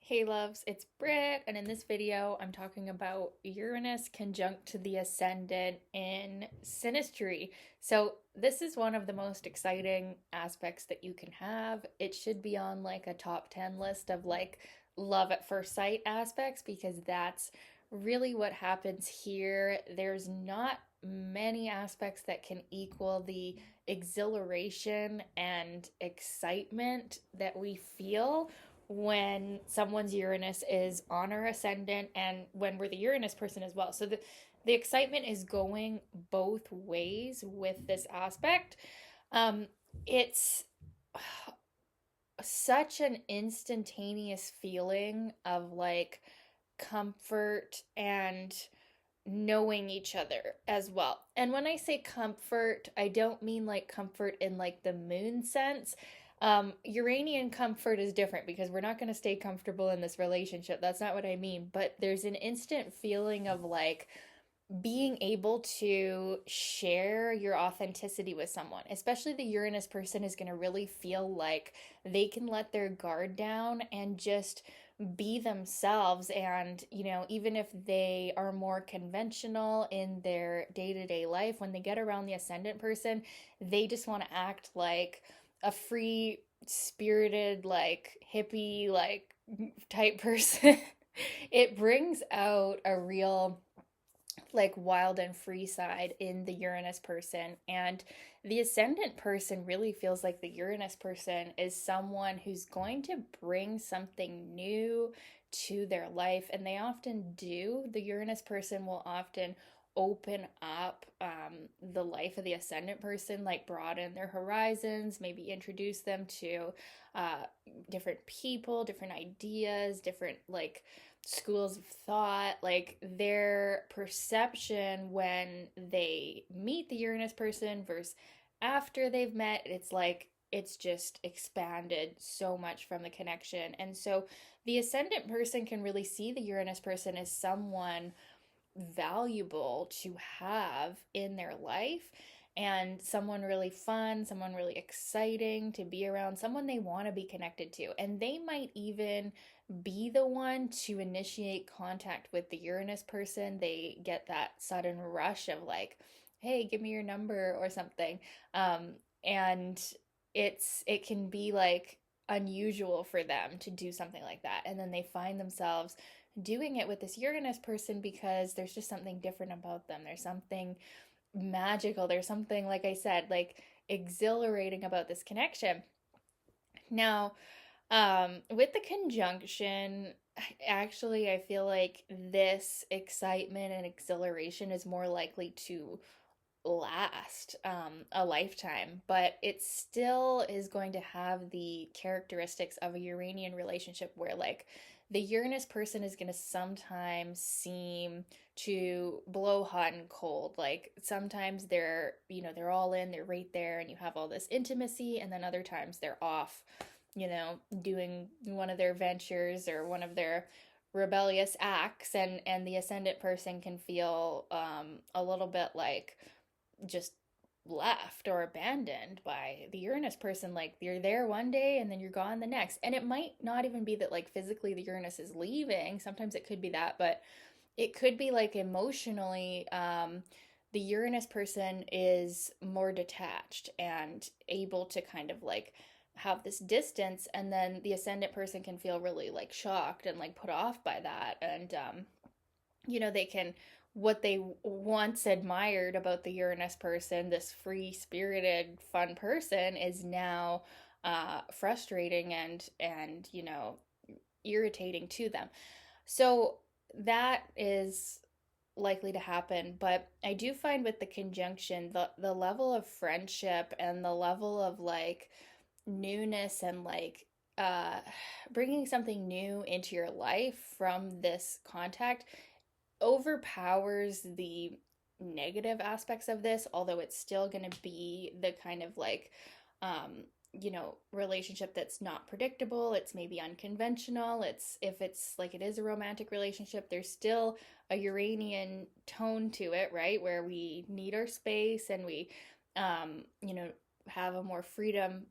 Hey loves, it's Britt, and in this video I'm talking about Uranus conjunct to the Ascendant in Synastry. So this is one of the most exciting aspects that you can have. It should be on like a top 10 list of like love at first sight aspects because that's really what happens here. There's not many aspects that can equal the exhilaration and excitement that we feel when someone's Uranus is on our ascendant and when we're the Uranus person as well. So the excitement is going both ways with this aspect. Um, it's such an instantaneous feeling of like comfort and knowing each other as well. And when I say comfort, I don't mean like comfort in like the moon sense. Uranian comfort is different because we're not going to stay comfortable in this relationship. That's not what I mean. But there's an instant feeling of like being able to share your authenticity with someone, especially the Uranus person, is going to really feel like they can let their guard down and just be themselves. And, even if they are more conventional in their day to day life, when they get around the ascendant person, they just want to act like a free spirited, like hippie, like type person. It brings out a real like wild and free side in the Uranus person. And the ascendant person really feels like the Uranus person is someone who's going to bring something new to their life. And they often do. The Uranus person will often open up the life of the ascendant person, like broaden their horizons, maybe introduce them to uh, different people, different ideas, different like schools of thought, like their perception when they meet the Uranus person versus after they've met, it's like it's just expanded so much from the connection. And so the ascendant person can really see the Uranus person as someone valuable to have in their life and someone really fun, someone really exciting to be around, someone they want to be connected to. And they might even be the one to initiate contact with the Uranus person. They get that sudden rush of like, hey, give me your number or something. And it can be like unusual for them to do something like that. And then they find themselves doing it with this Uranus person because there's just something different about them. There's something magical. There's something, like I said, like exhilarating about this connection. Now, with the conjunction, actually, I feel like this excitement and exhilaration is more likely to last a lifetime, but it still is going to have the characteristics of a Uranian relationship where, like, the Uranus person is going to sometimes seem to blow hot and cold. Like, sometimes they're all in, they're right there, and you have all this intimacy, and then other times they're off, doing one of their ventures or one of their rebellious acts, and the ascendant person can feel a little bit like just left or abandoned by the Uranus person. Like you're there one day and then you're gone the next. And it might not even be that like physically the Uranus is leaving. Sometimes it could be that, but it could be like emotionally, the Uranus person is more detached and able to kind of like have this distance, and then the ascendant person can feel really like shocked and like put off by that. And they can, what they once admired about the Uranus person, this free spirited fun person, is now frustrating and irritating to them. So that is likely to happen. But I do find with the conjunction, the level of friendship and the level of like newness and like uh bringing something new into your life from this contact overpowers the negative aspects of this, although it's still going to be the kind of like, relationship that's not predictable. It's maybe unconventional. If it's like it is a romantic relationship, there's still a Uranian tone to it, right? Where we need our space and we, um, you know, have a more freedom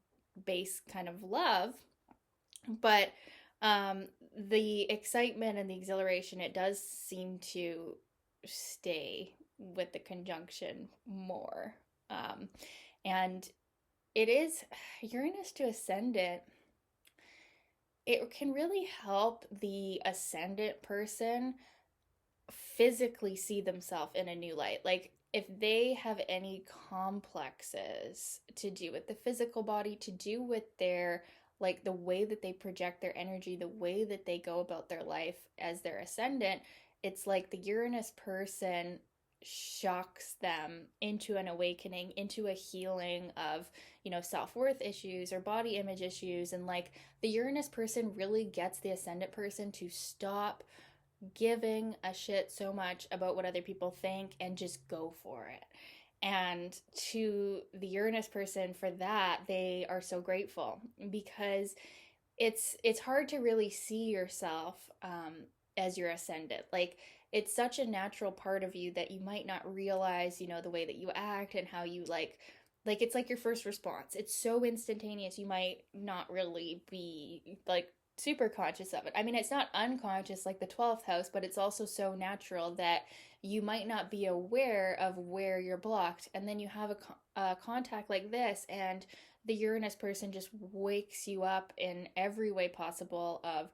based kind of love. But Um, the excitement and the exhilaration, it does seem to stay with the conjunction more. Um, and it is Uranus to Ascendant. It can really help the Ascendant person physically see themselves in a new light. Like if they have any complexes to do with the physical body, to do with their like the way that they project their energy, the way that they go about their life as their ascendant, it's like the Uranus person shocks them into an awakening, into a healing of, self-worth issues or body image issues. And like the Uranus person really gets the ascendant person to stop giving a shit so much about what other people think and just go for it. And to the Uranus person for that, they are so grateful because it's hard to really see yourself as your ascendant. Like it's such a natural part of you that you might not realize, the way that you act and how you like it's like your first response. It's so instantaneous. You might not really be like super conscious of it. I mean, it's not unconscious like the 12th house, but it's also so natural that you might not be aware of where you're blocked. And then you have a contact like this, and the Uranus person just wakes you up in every way possible of,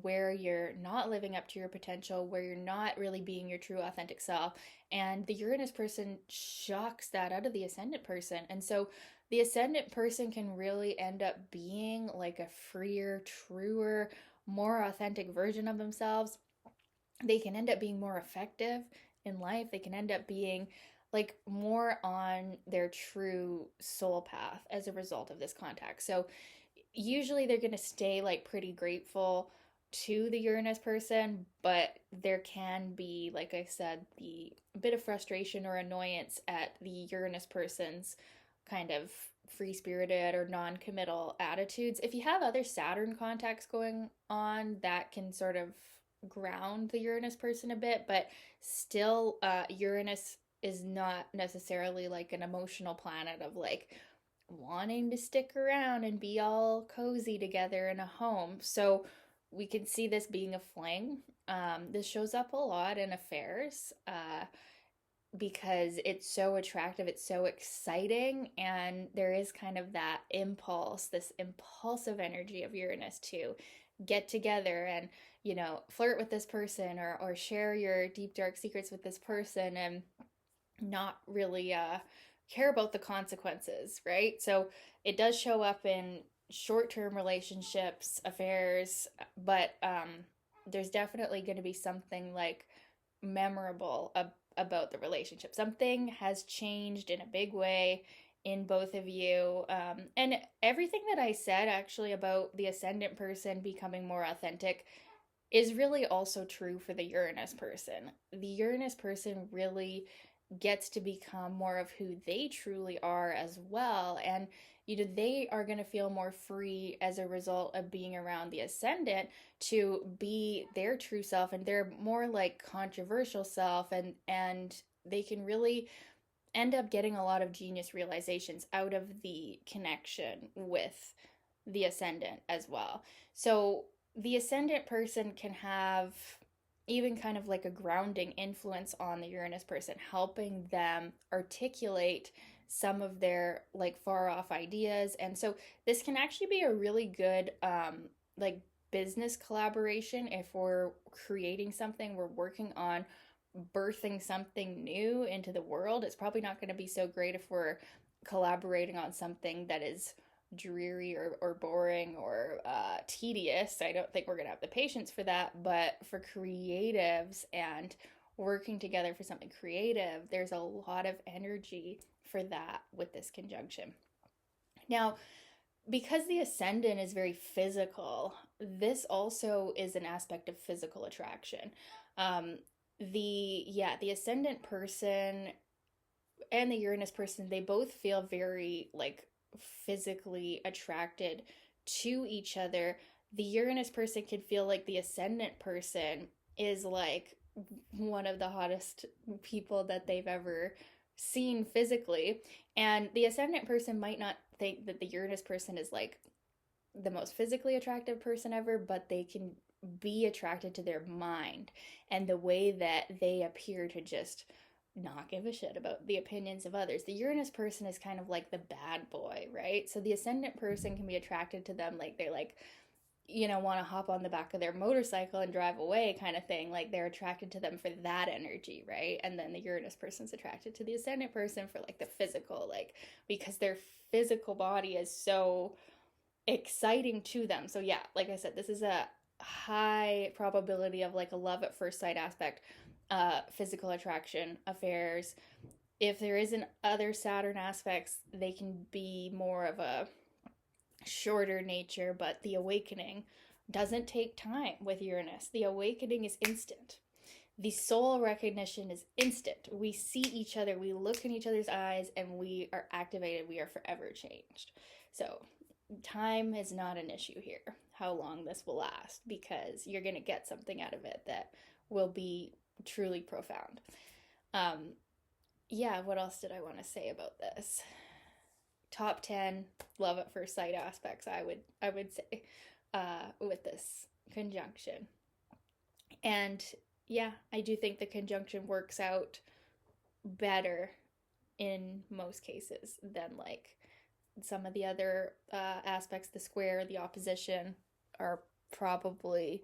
where you're not living up to your potential, where you're not really being your true authentic self. And the Uranus person shocks that out of the ascendant person. And so the ascendant person can really end up being like a freer, truer, more authentic version of themselves. They can end up being more effective in life. They can end up being like more on their true soul path as a result of this contact. So usually they're going to stay like pretty grateful to the Uranus person, but there can be, like I said, the bit of frustration or annoyance at the Uranus person's kind of free spirited or non committal attitudes. If you have other Saturn contacts going on, that can sort of ground the Uranus person a bit, but still, Uranus is not necessarily like an emotional planet of like wanting to stick around and be all cozy together in a home. So we can see this being a fling. This shows up a lot in affairs because it's so attractive, it's so exciting, and there is kind of that impulse, this impulsive energy of Uranus to get together and, flirt with this person or share your deep, dark secrets with this person and not really care about the consequences, right? So it does show up in short-term relationships, affairs, but there's definitely going to be something like memorable about the relationship. Something has changed in a big way in both of you. And everything that I said actually about the ascendant person becoming more authentic is really also true for the Uranus person. The Uranus person really gets to become more of who they truly are as well. And, they are going to feel more free as a result of being around the ascendant to be their true self and their more like controversial self. And they can really end up getting a lot of genius realizations out of the connection with the ascendant as well. So the ascendant person can have even kind of like a grounding influence on the Uranus person, helping them articulate some of their like far off ideas. And so this can actually be a really good like business collaboration if we're creating something, we're working on birthing something new into the world. It's probably not going to be so great if we're collaborating on something that is dreary or boring or tedious. I don't think we're going to have the patience for that. But for creatives and working together for something creative, there's a lot of energy for that with this conjunction. Now, because the ascendant is very physical, this also is an aspect of physical attraction. Um, the ascendant person and the Uranus person, they both feel very like physically attracted to each other. The Uranus person can feel like the ascendant person is like one of the hottest people that they've ever seen physically. And the ascendant person might not think that the Uranus person is like the most physically attractive person ever, but they can be attracted to their mind and the way that they appear to just not give a shit about the opinions of others. The Uranus person is kind of like the bad boy, right? So the Ascendant person can be attracted to them like they're like, want to hop on the back of their motorcycle and drive away kind of thing. Like they're attracted to them for that energy, right? And then the Uranus person's attracted to the Ascendant person for like the physical, like because their physical body is so exciting to them. So yeah, like I said, this is a high probability of like a love at first sight aspect, physical attraction, affairs. If there isn't other Saturn aspects, they can be more of a shorter nature, but the awakening doesn't take time with Uranus. The awakening is instant. The soul recognition is instant. We see each other, we look in each other's eyes, and we are activated. We are forever changed. So time is not an issue here, how long this will last, because you're going to get something out of it that will be truly profound. Yeah, what else did I want to say about this? Top 10 love at first sight aspects, I would say, with this conjunction. And yeah, I do think the conjunction works out better in most cases than like some of the other aspects. The square, the opposition are probably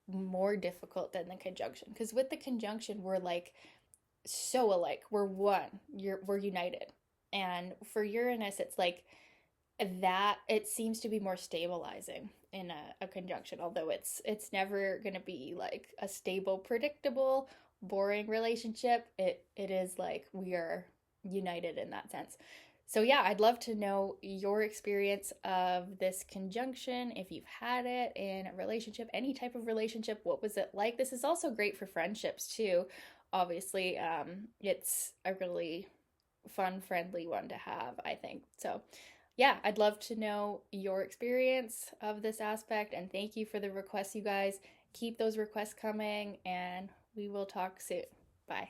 more difficult than the conjunction, because with the conjunction we're like so alike, we're one, we're united. And for Uranus, it's like that, it seems to be more stabilizing in a conjunction, although it's never going to be like a stable, predictable, boring relationship. It is like we are united in that sense. So yeah, I'd love to know your experience of this conjunction. If you've had it in a relationship, any type of relationship, what was it like? This is also great for friendships too. Obviously, it's a really fun, friendly one to have, I think. So yeah, I'd love to know your experience of this aspect, and thank you for the requests, you guys. Keep those requests coming, and we will talk soon. Bye.